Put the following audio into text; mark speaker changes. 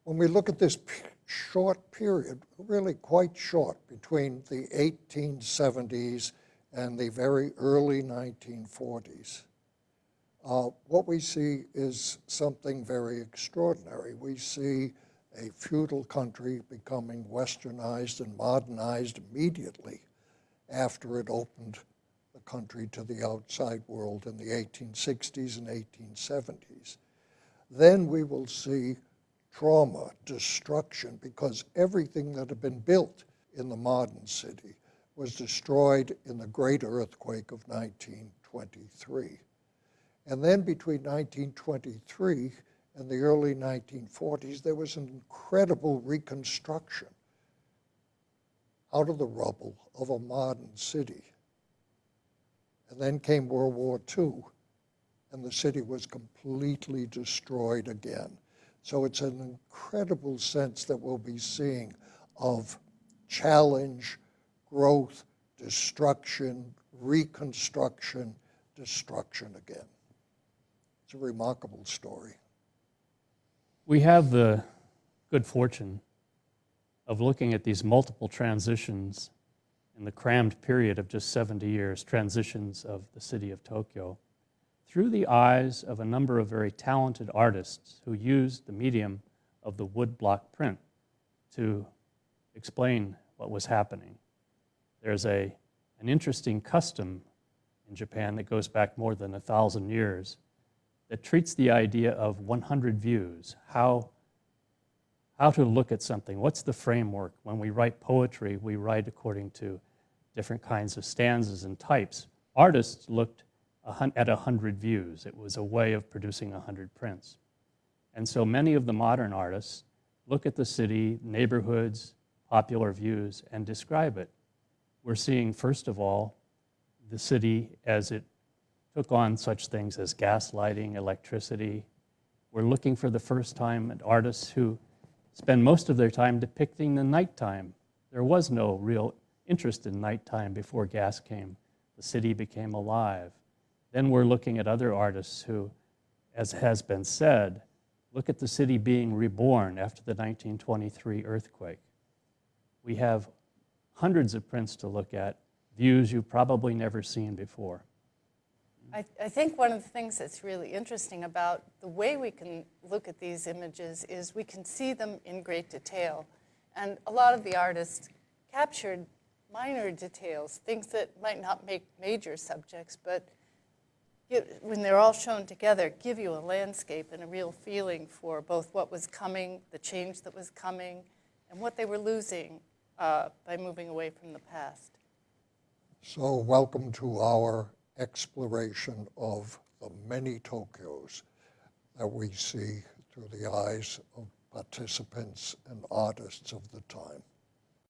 Speaker 1: when we look at this short period, really quite short, between the 1870s and the very early 1940s, what we see is something very extraordinary. We see a feudal country becoming westernized and modernized immediately after it opened the country to the outside world in the 1860s and 1870s. Then we will see trauma, destruction, because everything that had been built in the modern city was destroyed in the great earthquake of 1923. And then between 1923 and the early 1940s, there was an incredible reconstruction out of the rubble of a modern city. And then came World War II, and the city was completely destroyed again. So it's an incredible sense that we'll be seeing of challenge, growth, destruction, reconstruction, destruction again. It's a remarkable story.
Speaker 2: We have the good fortune of looking at these multiple transitions in the crammed period of just 70 years, transitions of the city of Tokyo, through the eyes of a number of very talented artists who used the medium of the woodblock print to explain what was happening. There's an interesting custom in Japan that goes back more than 1,000 years that treats the idea of 100 views, how to look at something. What's the framework? When we write poetry, we write according to different kinds of stanzas and types. Artists looked at 100 views. It was a way of producing 100 prints. And so many of the modern artists look at the city, neighborhoods, popular views, and describe it. We're seeing, first of all, the city as it took on such things as gas lighting, electricity. We're looking for the first time at artists who spend most of their time depicting the nighttime. There was no real interest in nighttime before gas came. The city became alive. Then we're looking at other artists who, as has been said, look at the city being reborn after the 1923 earthquake. We have hundreds of prints to look at, views you've probably never seen before.
Speaker 3: I think one of the things that's really interesting about the way we can look at these images is we can see them in great detail. And a lot of the artists captured minor details, things that might not make major subjects, but when they're all shown together, give you a landscape and a real feeling for both what was coming, the change that was coming, and what they were losing by moving away from the past.
Speaker 1: So welcome to our exploration of the many Tokyos that we see through the eyes of participants and artists of the time.